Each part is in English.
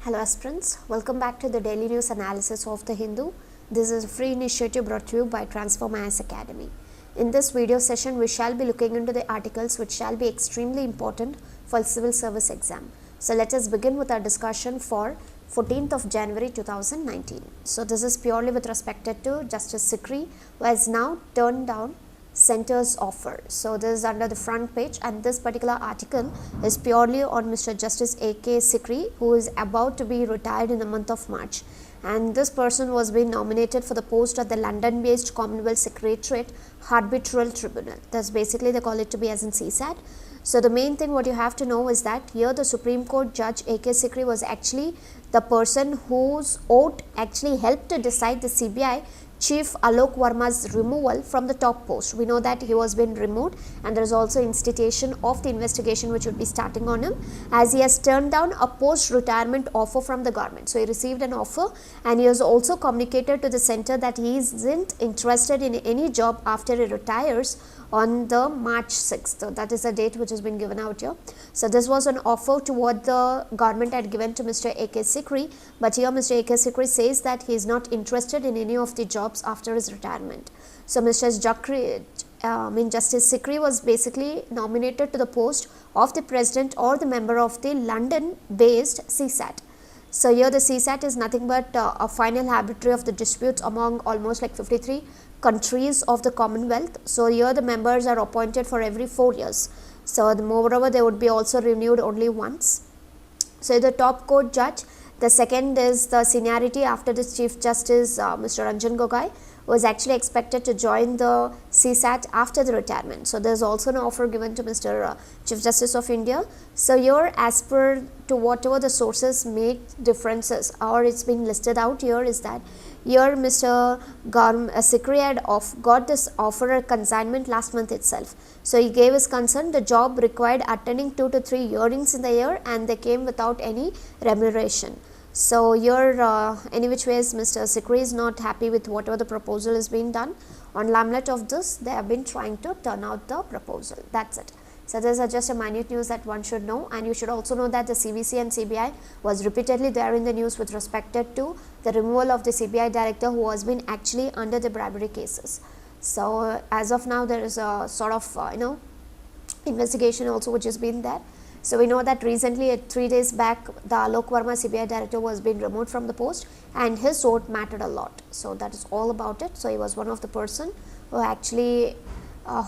Hello aspirants, welcome back to the daily news analysis of the Hindu. This is a free initiative brought to you by Transform IAS Academy. In this video session, we shall be looking into the articles which shall be extremely important for civil service exam. So let us begin with our discussion for 14th of January 2019. So this is purely with respect to Justice Sikri, who has now turned down Centre's offer. So this is under the front page, and this particular article is purely on Mr. Justice A.K. Sikri, who is about to be retired in the month of March. And this person was being nominated for the post at the London-based Commonwealth Secretariat Arbitral Tribunal. That's basically they call it to be as in CSAT. So the main thing what you have to know is that here the Supreme Court Judge A.K. Sikri was actually the person whose vote actually helped to decide the CBI Chief Alok Verma's removal from the top post. We know that he was being removed, and there is also institution of the investigation which would be starting on him, as he has turned down a post-retirement offer from the government. So he received an offer, and he has also communicated to the centre that he isn't interested in any job after he retires on the March 6th. So that is the date which has been given out here. So this was an offer to what the government had given to Mr. A.K. Sikri, but here Mr. A.K. Sikri says that he is not interested in any of the jobs after his retirement. So Justice Sikri was basically nominated to the post of the president or the member of the London-based CSAT. So here the CSAT is nothing but a final arbitration of the disputes among almost like 53 countries of the Commonwealth. So here the members are appointed for every 4 years. So moreover they would be also renewed only once. So the top court judge, the second is the seniority after the Chief Justice Mr. Ranjan Gogoi was actually expected to join the CSAT after the retirement. So there is also an offer given to Mr. Chief Justice of India. So here, as per to whatever the sources make differences, or it's been listed out here, is that here Mr. Sikri had got this offer a consignment last month itself. So he gave his consent. The job required attending 2 to 3 hearings in the year, and they came without any remuneration. So here any which ways Mr. Sikri is not happy with whatever the proposal is being done. On laminate of this, they have been trying to turn out the proposal. That's it. So this is just a minute news that one should know, and you should also know that the CVC and CBI was repeatedly there in the news with respect to the removal of the CBI director who has been actually under the bribery cases. So as of now there is a sort of investigation also which has been there. So we know that recently 3 days back the Alok Verma CBI director was being removed from the post, and his vote mattered a lot. So that is all about it. So he was one of the person who actually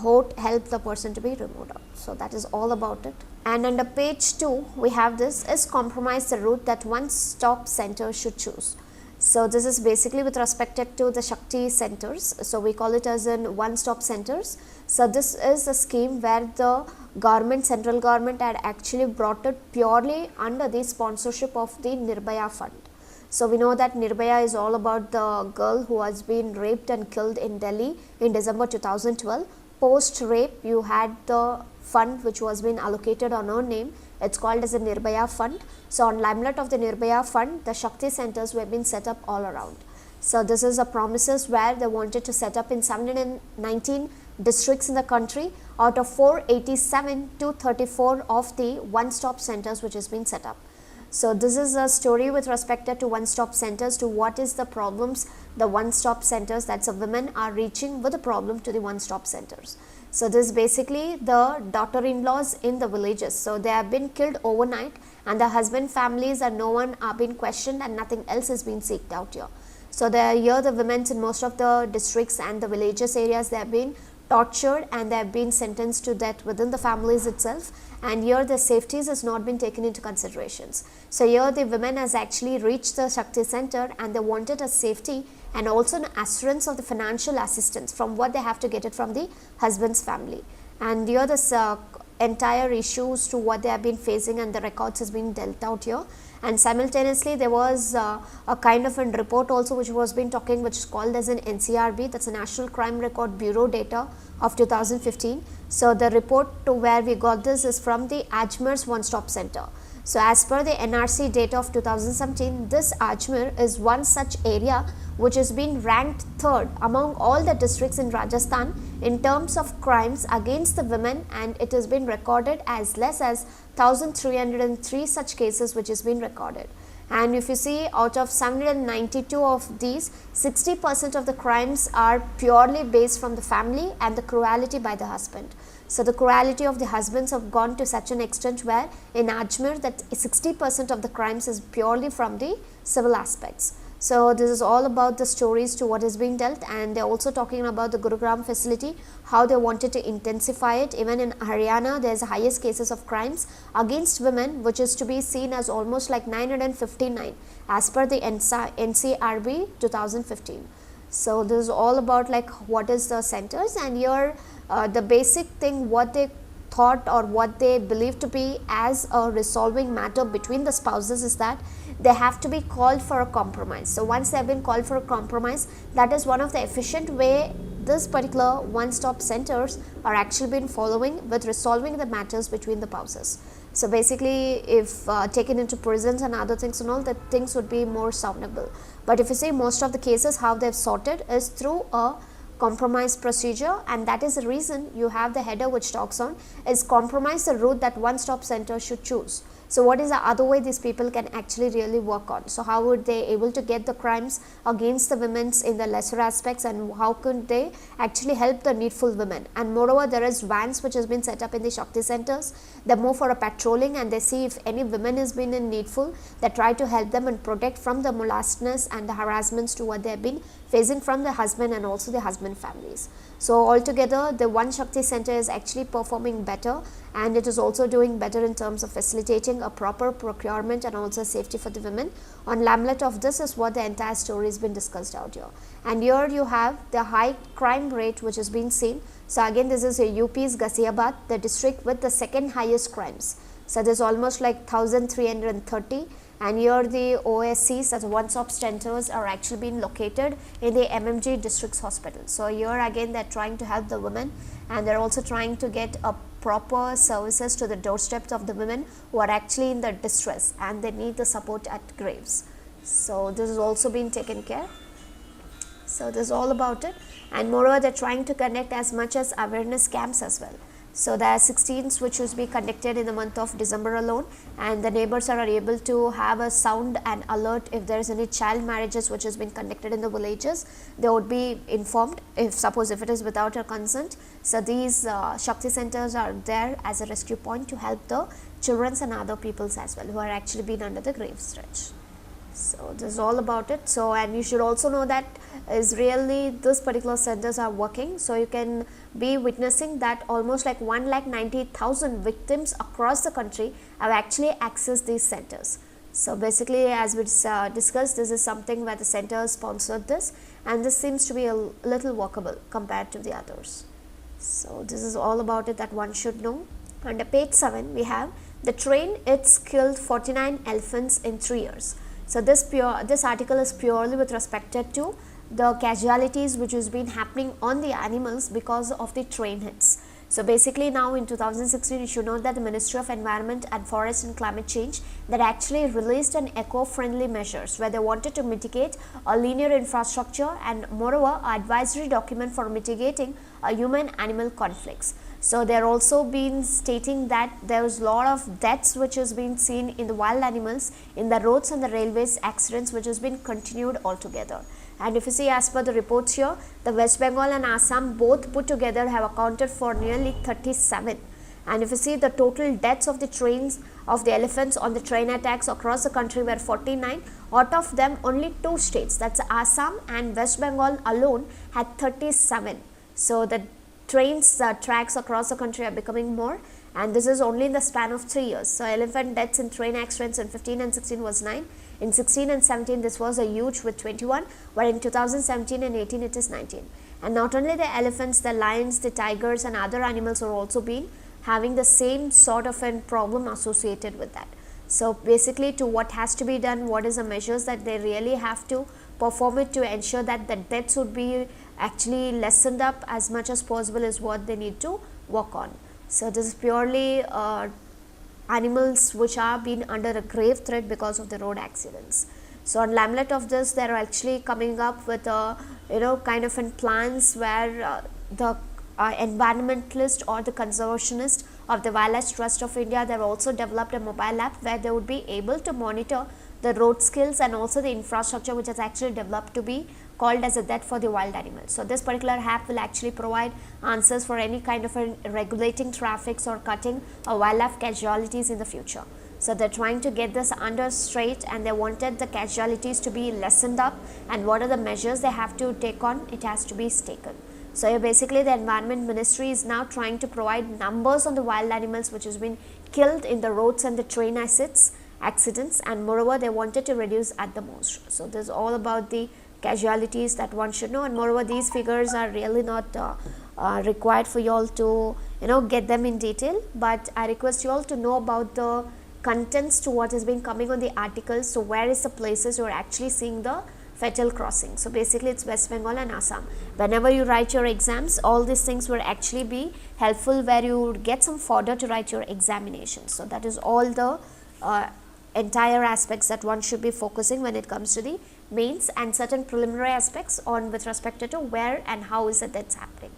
vote helped the person to be removed out. So that is all about it. And under page 2 we have this is compromise the route that one-stop center should choose. So this is basically with respect to the Shakti Centres. So we call it as in one-stop centers. So this is a scheme where the government, central government had actually brought it purely under the sponsorship of the Nirbhaya fund. So we know that Nirbhaya is all about the girl who has been raped and killed in Delhi in December 2012. Post rape you had the fund which was being allocated on her name. It's called as a Nirbhaya fund. So on limelight of the Nirbhaya fund, the Shakti centers were being set up all around. So this is a promises where they wanted to set up in 719 districts in the country. Out of 487, 234 of the one-stop centers which has been set up. So this is a story with respect to one-stop centers, to what is the problems the one-stop centers, that's the women are reaching with the problem to the one-stop centers. So this is basically the daughter-in-laws in the villages. So they have been killed overnight, and the husband families and no one are being questioned, and nothing else is being seeked out here. So here the women in most of the districts and the villages areas, they have been tortured and they have been sentenced to death within the families itself, and here the safeties has not been taken into considerations. So here the women has actually reached the Shakti center, and they wanted a safety and also an assurance of the financial assistance from what they have to get it from the husband's family. And here this entire issues to what they have been facing, and the records has been dealt out here. And simultaneously there was a kind of a report also which was been talking, which is called as an NCRB, that's a National Crime Record Bureau data of 2015. So the report to where we got this is from the Ajmer's One-Stop Center. So as per the NRC data of 2017, this Ajmer is one such area which has been ranked 3rd among all the districts in Rajasthan in terms of crimes against the women, and it has been recorded as less as 1303 such cases which has been recorded. And if you see, out of 792 of these, 60% of the crimes are purely based from the family and the cruelty by the husband. So the cruelty of the husbands have gone to such an extent where in Ajmer that 60% of the crimes is purely from the civil aspects. So this is all about the stories to what is being dealt, and they're also talking about the Gurugram facility, how they wanted to intensify it. Even in Haryana, there's the highest cases of crimes against women, which is to be seen as almost like 959 as per the NCRB 2015. So this is all about like what is the centers, and here the basic thing what they thought or what they believe to be as a resolving matter between the spouses is that they have to be called for a compromise. So once they have been called for a compromise, that is one of the efficient way this particular one-stop centers are actually been following with resolving the matters between the spouses. So basically, if taken into prisons and other things and all, that things would be more soundable. But if you see, most of the cases how they have sorted is through a compromise procedure, and that is the reason you have the header which talks on is compromise the route that one-stop center should choose. So what is the other way these people can actually really work on? So how would they able to get the crimes against the women's in the lesser aspects, and how could they actually help the needful women? And moreover, there is vans which has been set up in the Shakti centers. They move for a patrolling and they see if any women has been in needful, they try to help them and protect from the molestness and the harassments to what they have been facing from the husband and also the husband families. So altogether, the One Shakti Center is actually performing better, and it is also doing better in terms of facilitating a proper procurement and also safety for the women. On laminate of this is what the entire story has been discussed out here. And here you have the high crime rate which has been seen. So again, this is a UP's Ghaziabad, the district with the second highest crimes. So there's almost like 1330. And here the OSCs, as one-stop centers, are actually being located in the MMG district's hospital. So here again they're trying to help the women, and they're also trying to get a proper services to the doorsteps of the women who are actually in the distress and they need the support at graves. So this is also being taken care. So this is all about it, and moreover they're trying to conduct as much as awareness camps as well. So there are 16 which will be conducted in the month of December alone, and the neighbors are able to have a sound and alert if there is any child marriages which has been conducted in the villages. They would be informed if suppose if it is without a consent. So these Shakti centers are there as a rescue point to help the children and other peoples as well who are actually been under the grave stretch. So this is all about it. So, and you should also know that is really this particular centers are working. So you can be witnessing that almost like 1,90,000 victims across the country have actually accessed these centers. So basically, as we discussed, this is something where the center sponsored this, and this seems to be a little workable compared to the others. So this is all about it that one should know. Under page 7, we have the train it's killed 49 elephants in 3 years. So this article is purely with respect to the casualties which has been happening on the animals because of the train hits. So basically now in 2016, you should know that the Ministry of Environment and Forest and Climate Change that actually released an eco-friendly measures where they wanted to mitigate a linear infrastructure and moreover advisory document for mitigating human-animal conflicts. So they are also been stating that there is a lot of deaths which has been seen in the wild animals in the roads and the railways accidents which has been continued altogether. And if you see as per the reports here, the West Bengal and Assam both put together have accounted for nearly 37. And if you see the total deaths of the trains of the elephants on the train attacks across the country were 49. Out of them only 2 states, that's Assam and West Bengal alone, had 37. So the trains tracks across the country are becoming more, and this is only in the span of 3 years. So elephant deaths in train accidents in 15 and 16 was 9. In 16 and 17 this was a huge with 21, but in 2017 and 18 it is 19. And not only the elephants, the lions, the tigers and other animals are also been having the same sort of a problem associated with that. So basically, to what has to be done, what is the measures that they really have to perform it to ensure that the deaths would be actually lessened up as much as possible is what they need to work on. So this is purely animals which are being under a grave threat because of the road accidents. So on laminate of this, they are actually coming up with a kind of plans where the environmentalist or the conservationist of the Wildlife Trust of India, they have also developed a mobile app where they would be able to monitor the road skills and also the infrastructure which is actually developed to be called as a death for the wild animals. So this particular app will actually provide answers for any kind of regulating traffics or cutting wildlife casualties in the future. So they're trying to get this under straight, and they wanted the casualties to be lessened up, and what are the measures they have to take on, it has to be taken. So basically the environment ministry is now trying to provide numbers on the wild animals which has been killed in the roads and the train accidents, and moreover they wanted to reduce at the most. So this is all about the casualties that one should know, and moreover these figures are really not required for you all to get them in detail, but I request you all to know about the contents to what has been coming on the articles. So where is the places you are actually seeing the fatal crossing. So basically it's West Bengal and Assam. Whenever you write your exams, all these things will actually be helpful, where you would get some fodder to write your examination. So that is all the entire aspects that one should be focusing when it comes to the mains, and certain preliminary aspects on with respect to where and how is it that's happening.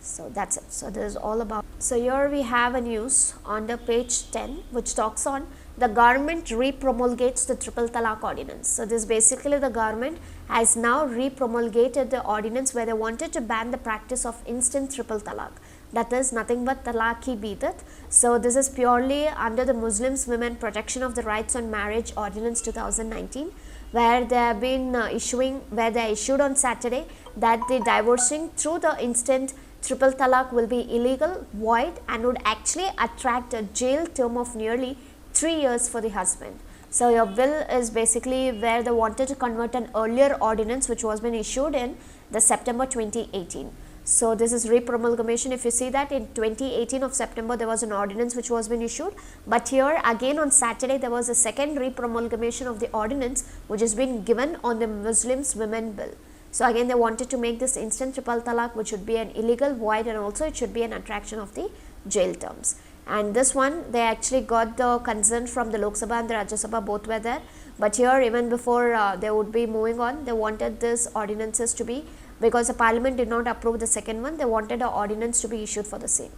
So that's it. So this is all about. So here we have a news on the page 10 which talks on the government re-promulgates the triple talaq ordinance. So this basically the government has now re-promulgated the ordinance where they wanted to ban the practice of instant triple talaq. That is nothing but talaq-e bidat. So this is purely under the Muslims Women Protection of the Rights on Marriage Ordinance 2019, where they have been they issued on Saturday that the divorcing through the instant triple talaq will be illegal, void, and would actually attract a jail term of nearly 3 years for the husband. So your bill is basically where they wanted to convert an earlier ordinance which was been issued in the September 2018. So this is re-promulgation. If you see that in 2018 of September there was an ordinance which was been issued, but here again on Saturday there was a second re-promulgation of the ordinance which has been given on the Muslims Women Bill. So again they wanted to make this instant triple talaq which should be an illegal, void, and also it should be an attraction of the jail terms. And this one they actually got the consent from the Lok Sabha and the Rajya Sabha, both were there. But here even before they would be moving on, they wanted this ordinances to be, because the parliament did not approve the second one, they wanted an ordinance to be issued for the same.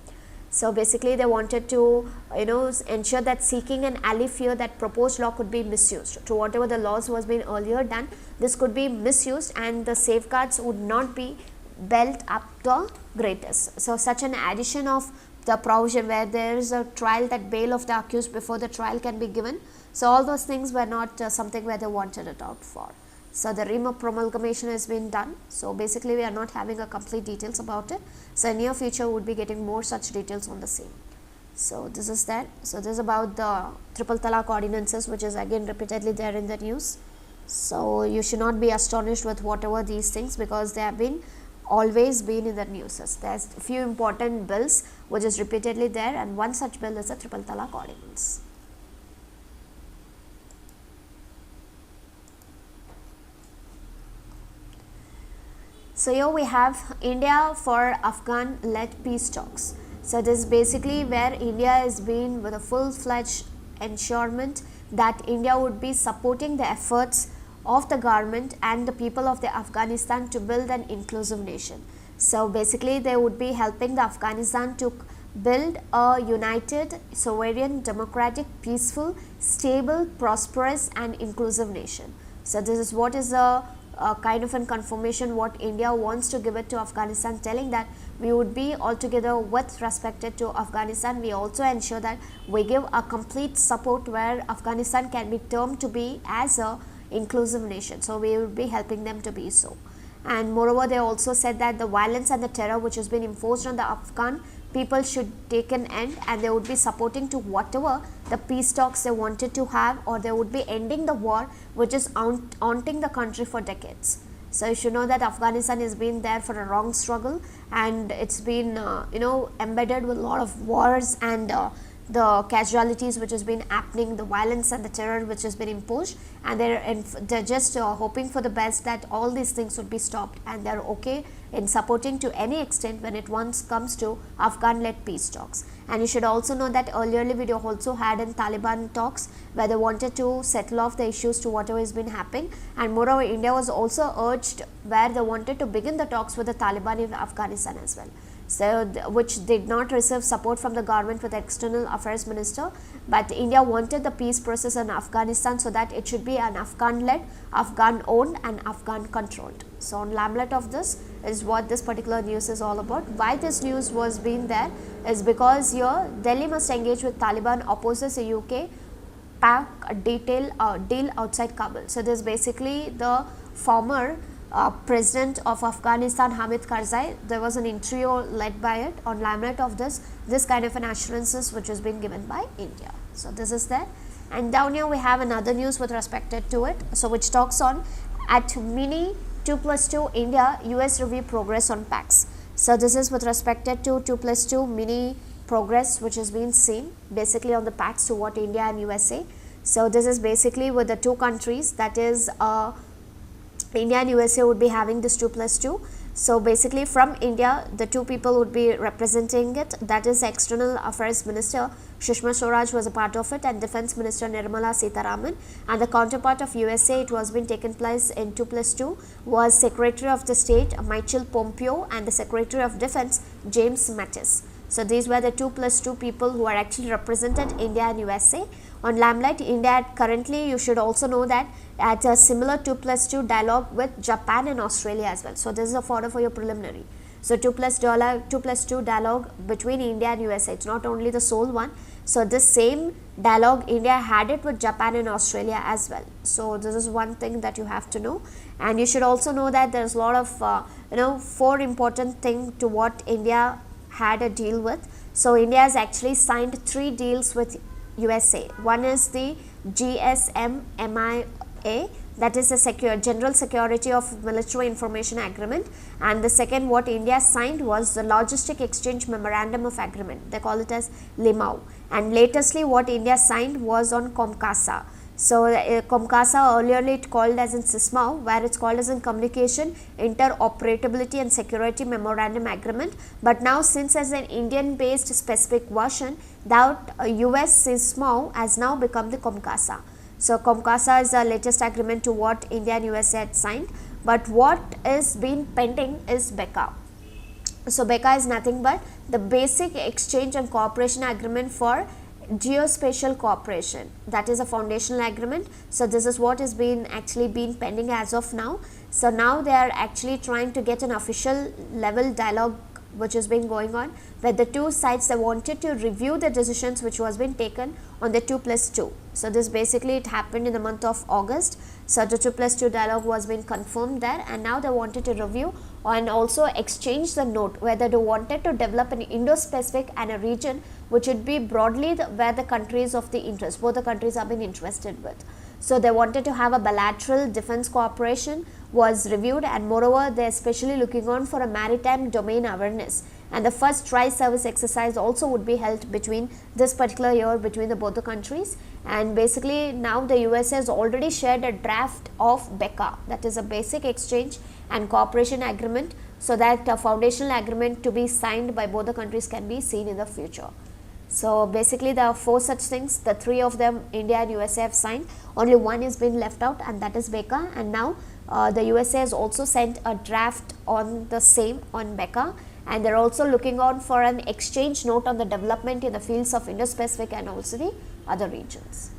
So basically they wanted to ensure that seeking an ally fear that proposed law could be misused. To whatever the laws was being earlier done, this could be misused and the safeguards would not be built up the greatest. So such an addition of the provision where there is a trial, that bail of the accused before the trial can be given. So all those things were not something where they wanted it out for. So the re-promulgation has been done. So basically we are not having a complete details about it. So in near future we would be getting more such details on the same. So this is that. So this is about the triple talaq ordinances which is again repeatedly there in the news. So you should not be astonished with whatever these things, because they have been always been in the news. There's a few important bills which is repeatedly there, and one such bill is a triple talaq ordinance. So here we have India for Afghan-led peace talks. So this is basically where India has been with a full-fledged ensurement that India would be supporting the efforts of the government and the people of the Afghanistan to build an inclusive nation. So basically they would be helping the Afghanistan to build a united, sovereign, democratic, peaceful, stable, prosperous and inclusive nation. So this is what is a kind of a confirmation what India wants to give it to Afghanistan, telling that we would be altogether with respect to Afghanistan. We also ensure that we give a complete support where Afghanistan can be termed to be as a inclusive nation. So we will be helping them to be so. And moreover they also said that the violence and the terror which has been imposed on the Afghan people should take an end, and they would be supporting to whatever the peace talks they wanted to have, or they would be ending the war which is haunting the country for decades. So you should know that Afghanistan has been there for a long struggle, and it's been embedded with a lot of wars and the casualties which has been happening, the violence and the terror which has been imposed, and they're just hoping for the best that all these things would be stopped, and they're okay in supporting to any extent when it once comes to Afghan-led peace talks. And you should also know that earlierly we also had in Taliban talks where they wanted to settle off the issues to whatever has been happening, and moreover India was also urged where they wanted to begin the talks with the Taliban in Afghanistan as well. so which did not receive support from the government with the external affairs minister, but India wanted the peace process in Afghanistan so that it should be an Afghan led, Afghan owned and Afghan controlled. So on lamlet of this is what this particular news is all about. Why this news was being there is because here Delhi must engage with Taliban opposes a UK PAC deal outside Kabul. So this is basically the former president of Afghanistan, Hamid Karzai. There was an interview led by it. On lamlet of this kind of an assurances which has been given by India. So this is there, and down here we have another news with respect to it, so which talks on at mini 2+2 India US review progress on PACs. So this is with respect to 2+2 mini progress which has been seen basically on the PACs to what India and USA. So this is basically with the two countries, that is India and USA would be having this 2+2. So basically from India the two people would be representing it, that is External Affairs Minister Sushma Swaraj was a part of it, and Defense Minister Nirmala Sitharaman, and the counterpart of USA, it was been taken place in 2+2 was Secretary of the State Michael Pompeo and the Secretary of Defense James Mattis. So these were the 2+2 people who are actually represented India and USA. On lamlet, India currently, you should also know that at a similar 2+2 dialogue with Japan and Australia as well. So this is a fodder for your preliminary. So 2+2 dialogue between India and USA, it's not only the sole one. So this same dialogue India had it with Japan and Australia as well. So this is one thing that you have to know, and you should also know that there is a lot of 4 important things to what India had a deal with. So India has actually signed 3 deals with USA. One is the GSMMIA, that is a General Security of Military Information Agreement, and the second what India signed was the Logistic Exchange Memorandum of Agreement, they call it as LIMAU, and latestly what India signed was on COMCASA. So COMCASA earlier it called as in CISMAU, where it's called as in Communication Interoperability and Security Memorandum Agreement, but now since as an Indian based specific version, that US CISMAU has now become the COMCASA. So COMCASA is the latest agreement to what India and USA had signed, but what is being pending is BECA. So BECA is nothing but the Basic Exchange and Cooperation Agreement for Geospatial Cooperation, that is a foundational agreement. So this is what is actually been pending as of now. So now they are actually trying to get an official level dialogue which has been going on, where the two sides they wanted to review the decisions which was been taken on the 2+2. So this basically it happened in the month of August. So the 2+2 dialogue was being confirmed there, and now they wanted to review and also exchange the note whether they wanted to develop an Indo-Pacific and a region which would be broadly where the countries of the interest, both the countries have been interested with. So they wanted to have a bilateral defense cooperation was reviewed, and moreover they are especially looking on for a maritime domain awareness, and the first tri-service exercise also would be held between this particular year between both the countries. And basically now the USA has already shared a draft of BECA, that is a Basic Exchange and Cooperation Agreement, so that a foundational agreement to be signed by both the countries can be seen in the future. So basically there are 4 such things, the 3 of them India and USA have signed, only one is being left out, and that is BECA, and now the USA has also sent a draft on the same on BECA, and they are also looking on for an exchange note on the development in the fields of Indo-Pacific and also the other regions.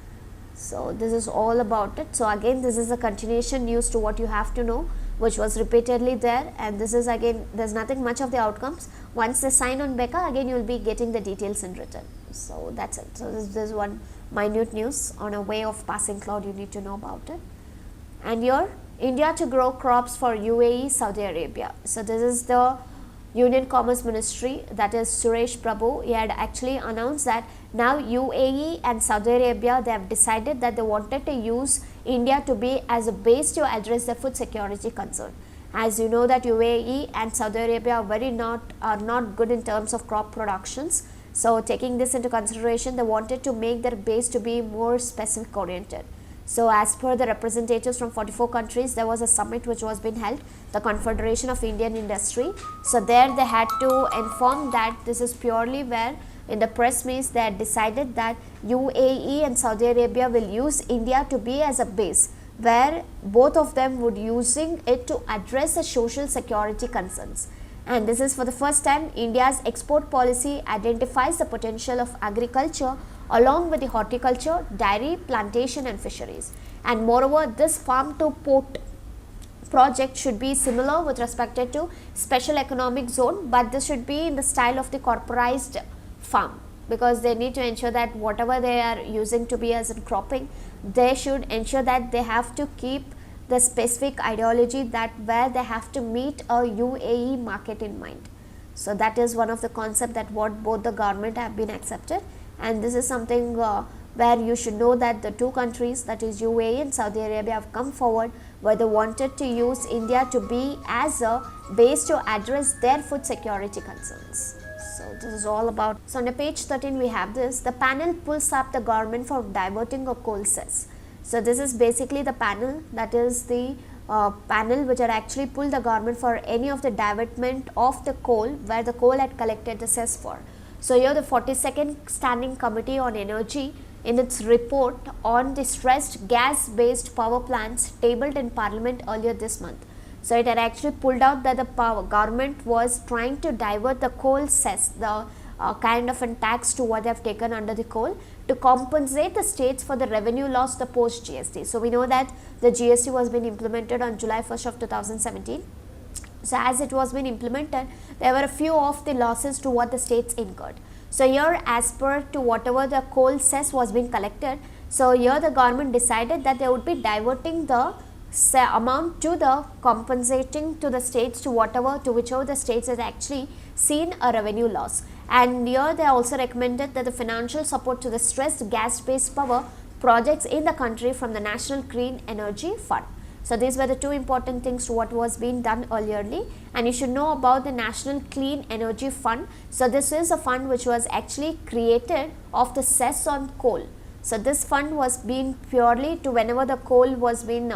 So this is all about it. So again this is a continuation news to what you have to know, which was repeatedly there, and this is again there is nothing much of the outcomes. Once they sign on BECA, again you will be getting the details in written. So that's it. So this is one minute news on a way of passing cloud you need to know about it. And here India to grow crops for UAE Saudi Arabia. So this is the Union Commerce Ministry, that is Suresh Prabhu. He had actually announced that now UAE and Saudi Arabia, they have decided that they wanted to use India to be as a base to address the food security concern. As you know that UAE and Saudi Arabia are not good in terms of crop productions. So taking this into consideration, they wanted to make their base to be more specific oriented. So as per the representatives from 44 countries, there was a summit which was being held, the Confederation of Indian Industry. So there they had to inform that this is purely where in the press meets they had decided that UAE and Saudi Arabia will use India to be as a base, where both of them would using it to address the social security concerns. And this is for the first time India's export policy identifies the potential of agriculture along with the horticulture, dairy, plantation and fisheries. And moreover, this farm to port project should be similar with respect to special economic zone, but this should be in the style of the corporized farm, because they need to ensure that whatever they are using to be as in cropping, they should ensure that they have to keep the specific ideology that where they have to meet a UAE market in mind. So that is one of the concept that what both the government have been accepted, and this is something where you should know that the two countries, that is UAE and Saudi Arabia, have come forward where they wanted to use India to be as a base to address their food security concerns. So this is all about. So on the page 13 we have this, the panel pulls up the government for diverting a coal cess. So this is basically the panel, that is the panel which had actually pulled the government for any of the divertment of the coal where the coal had collected the cess for. So here the 42nd Standing Committee on Energy in its report on the stressed gas based power plants tabled in Parliament earlier this month. So it had actually pulled out that the government was trying to divert the coal cess, the kind of a tax to what they have taken under the coal, to compensate the states for the revenue loss the post GST. So we know that the GST was being implemented on July 1st of 2017. So as it was being implemented, there were a few of the losses to what the states incurred. So here, as per to whatever the coal cess was being collected, so here the government decided that they would be diverting the amount to the compensating to the states to whatever to whichever the states has actually seen a revenue loss. And here they also recommended that the financial support to the stressed gas based power projects in the country from the National Clean Energy Fund. So these were the two important things to what was being done earlierly, and you should know about the National Clean Energy Fund. So this is a fund which was actually created of the cess on coal. So this fund was being purely to whenever the coal was being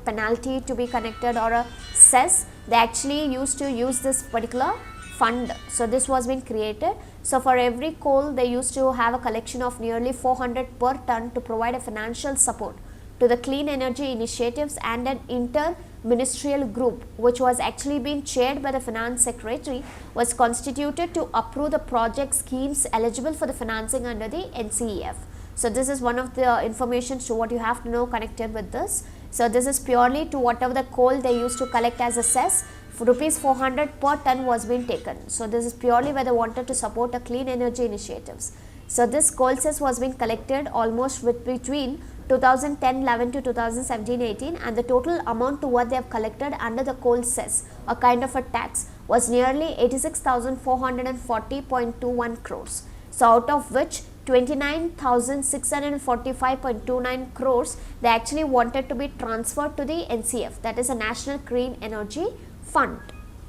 penalty to be connected or a cess, they actually used to use this particular fund. So this was being created. So for every coal they used to have a collection of nearly 400 per ton to provide a financial support to the clean energy initiatives, and an inter-ministerial group which was actually being chaired by the finance secretary was constituted to approve the project schemes eligible for the financing under the NCEF. So this is one of the information to what you have to know connected with this. So this is purely to whatever the coal they used to collect as a cess, rupees 400 per ton was being taken. So this is purely where they wanted to support a clean energy initiatives. So this coal cess was being collected almost with between 2010-11 to 2017-18, and the total amount to what they have collected under the coal cess, a kind of a tax, was nearly 86,440.21 crores. So out of which 29,645.29 crores they actually wanted to be transferred to the NCF, that is a National Clean Energy Fund.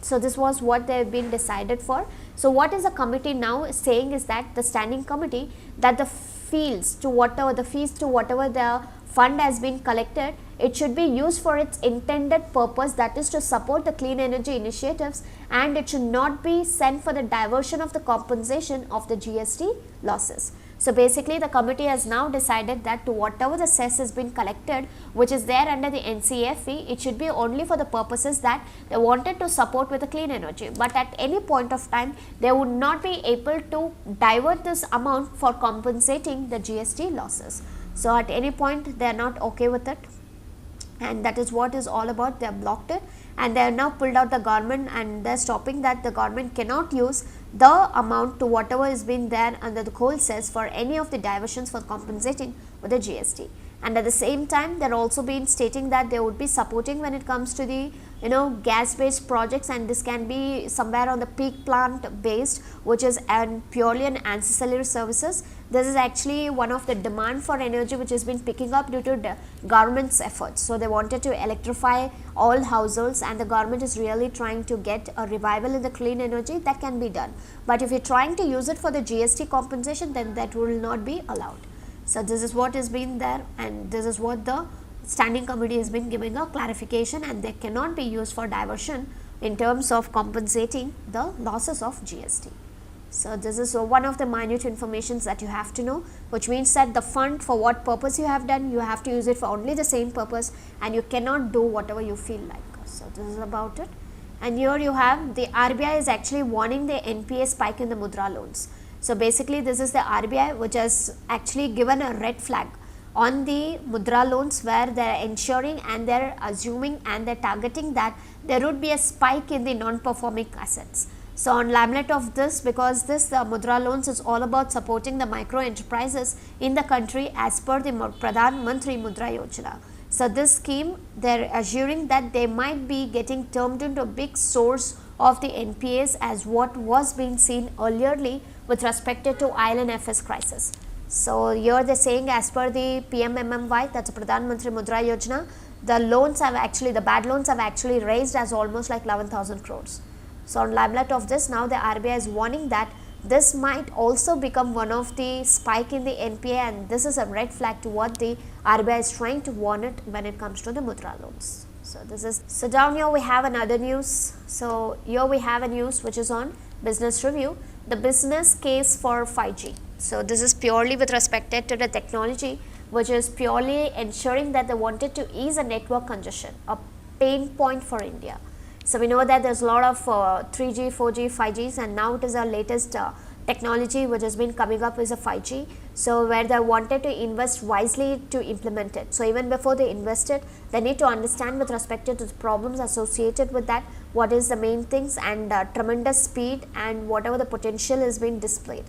So this was what they have been decided for. So what is the committee now saying is that the standing committee, that the fees to whatever the fund has been collected, it should be used for its intended purpose, that is to support the clean energy initiatives, and it should not be sent for the diversion of the compensation of the GST losses. So basically the committee has now decided that to whatever the cess has been collected which is there under the NCFE, it should be only for the purposes that they wanted to support with the clean energy, but at any point of time they would not be able to divert this amount for compensating the GST losses. So at any point they are not okay with it, and that is what is all about. They have blocked it, and they have now pulled out the government, and they are stopping that the government cannot use the amount to whatever is being there under the coal cess for any of the diversions for compensating with the GST. And at the same time they are also been stating that they would be supporting when it comes to the gas based projects, and this can be somewhere on the peak plant based, which is purely an ancillary services. This is actually one of the demand for energy which has been picking up due to the government's efforts. So they wanted to electrify all households, and the government is really trying to get a revival in the clean energy. That can be done, but if you are trying to use it for the GST compensation, then that will not be allowed. So this is what has been there, and this is what the standing committee has been giving a clarification, and they cannot be used for diversion in terms of compensating the losses of GST. So this is one of the minute informations that you have to know, which means that the fund, for what purpose you have done, you have to use it for only the same purpose, and you cannot do whatever you feel like. So this is about it. And here you have the RBI is actually warning the NPA spike in the mudra loans. So basically this is the RBI which has actually given a red flag on the mudra loans, where they are ensuring and they are assuming and they are targeting that there would be a spike in the non-performing assets. So on limelight of this, because this mudra loans is all about supporting the micro enterprises in the country as per the Pradhan Mantri Mudra Yojana. So this scheme, they are assuring that they might be getting turned into a big source of the NPAs as what was being seen earlierly with respect to IL&FS crisis. So here they are saying as per the PMMY, that is Pradhan Mantri Mudra Yojana, the loans have actually, the bad loans have actually raised as almost like 11,000 crores. So on limelight of this, now the RBI is warning that this might also become one of the spike in the NPA, and this is a red flag to what the RBI is trying to warn it when it comes to the mudra loans. So this is, so down here we have another news. So here we have a news which is on business review, the business case for 5G. So this is purely with respect to the technology which is purely ensuring that they wanted to ease a network congestion, a pain point for India. So we know that there is a lot of 3G, 4G, 5Gs, and now it is our latest technology which has been coming up is a 5G. So where they wanted to invest wisely to implement it. So even before they invested, they need to understand with respect to the problems associated with that, what is the main things, and tremendous speed and whatever the potential is being displayed.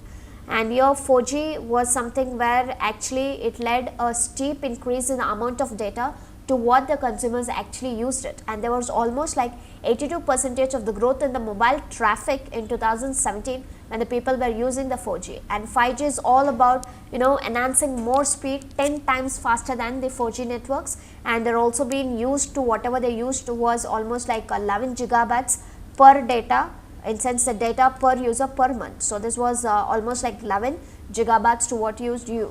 And here 4G was something where actually it led a steep increase in the amount of data to what the consumers actually used it, and there was almost like 82% of the growth in the mobile traffic in 2017 when the people were using the 4G. And 5G is all about, you know, enhancing more speed 10 times faster than the 4G networks, and they're also being used to, whatever they used to was almost like 11 gigabytes per data, in sense the data per user per month. So this was almost like 11 gigabytes to what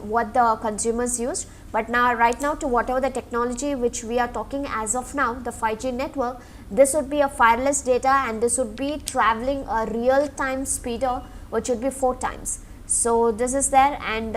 what the consumers used. But now right now to whatever the technology which we are talking as of now, the 5G network, this would be a wireless data, and this would be traveling a real time speeder which would be 4 times. So this is there, and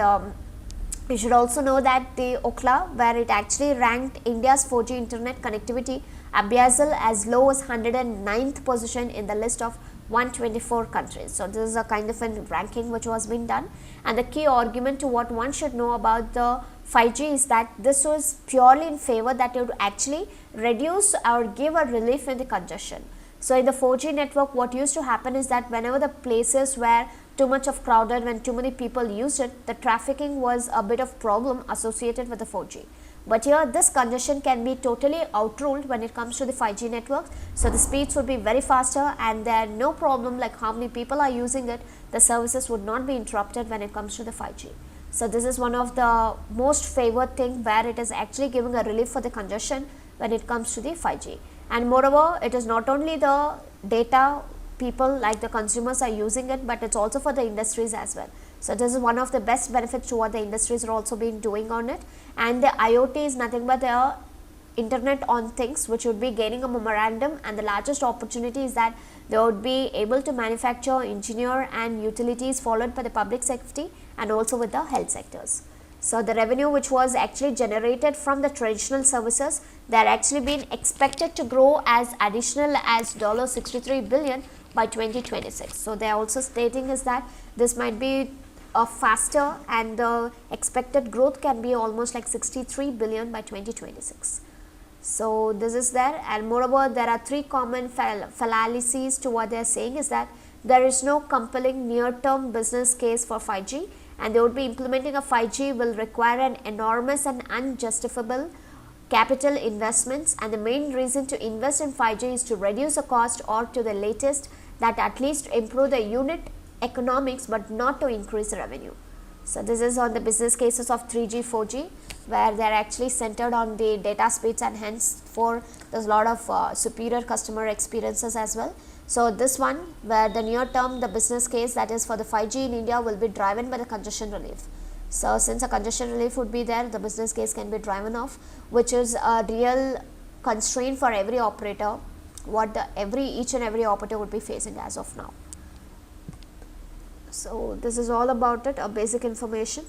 you should also know that the Ookla, where it actually ranked India's 4G internet connectivity abyssal as low as 109th position in the list of 124 countries. So this is a kind of a ranking which was being done, and the key argument to what one should know about the 5G is that this was purely in favor that it would actually reduce or give a relief in the congestion. So in the 4G network, what used to happen is that whenever the places were too much of crowded, when too many people used it, the trafficking was a bit of problem associated with the 4G. But here this congestion can be totally outruled when it comes to the 5G network. So the speeds would be very faster, and there are no problem like how many people are using it, the services would not be interrupted when it comes to the 5G. So this is one of the most favored thing where it is actually giving a relief for the congestion when it comes to the 5G. And moreover, it is not only the data people like the consumers are using it, but it's also for the industries as well. So this is one of the best benefits to what the industries are also been doing on it. And the IoT is nothing but the internet on things which would be gaining a memorandum, and the largest opportunity is that they would be able to manufacture, engineer and utilities, followed by the public safety and also with the health sectors. So the revenue which was actually generated from the traditional services, they are actually being expected to grow as additional as $63 billion by 2026. So they are also stating is that this might be a faster, and the expected growth can be almost like 63 billion by 2026. So this is there, and moreover there are 3 common fallacies to what they are saying is that there is no compelling near term business case for 5G, and they would be implementing a 5G will require an enormous and unjustifiable capital investments, and the main reason to invest in 5G is to reduce the cost or to the latest that at least improve the unit economics, but not to increase the revenue. So this is on the business cases of 3G, 4G, where they are actually centered on the data speeds, and hence for there's a lot of superior customer experiences as well. So this one where the near term the business case, that is for the 5G in India, will be driven by the congestion relief. So since a congestion relief would be there, the business case can be driven off, which is a real constraint for every operator, what each and every operator would be facing as of now. So this is all about it, a basic information.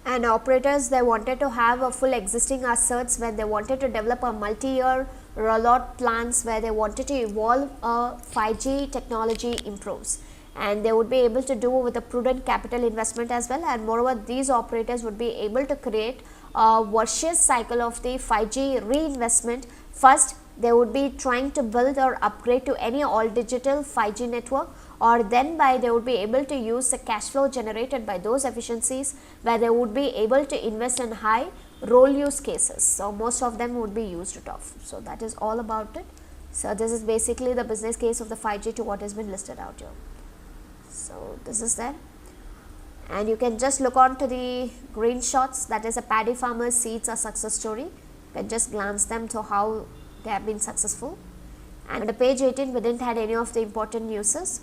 And operators, they wanted to have a full existing assets when they wanted to develop a multi-year rollout plans where they wanted to evolve a 5G technology improves, and they would be able to do with a prudent capital investment as well, and moreover these operators would be able to create a virtuous cycle of the 5G reinvestment. First, they would be trying to build or upgrade to any all digital 5G network, or then by they would be able to use the cash flow generated by those efficiencies where they would be able to invest in high role use cases. So most of them would be used it off. So that is all about it. So this is basically the business case of the 5G to what has been listed out here. So this is there, and you can just look on to the green shots, that is a paddy farmer seeds a success story. You can just glance them to how they have been successful. And on page 18 we didn't had any of the important newses,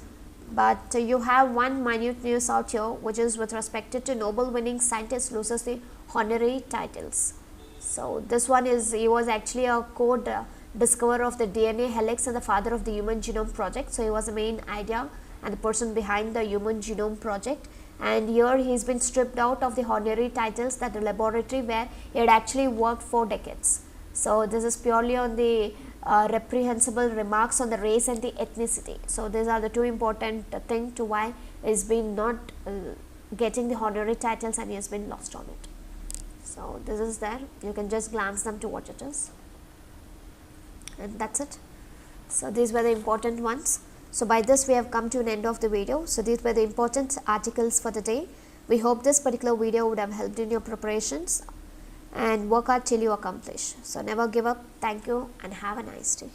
but you have one minute news out here, which is with respect to Nobel winning scientist loses the honorary titles. So this one is, he was actually a code discoverer of the DNA helix and the father of the human genome project. So he was the main idea and the person behind the human genome project, and here he has been stripped out of the honorary titles that the laboratory where he had actually worked for decades. So this is purely on the reprehensible remarks on the race and the ethnicity. So these are the two important thing to why he has been not getting the honorary titles and he has been lost on it. So this is there, you can just glance them to what it is, and that's it. So these were the important ones. So by this we have come to an end of the video. So these were the important articles for the day. We hope this particular video would have helped in your preparations, and work hard till you accomplish. So never give up. Thank you and have a nice day.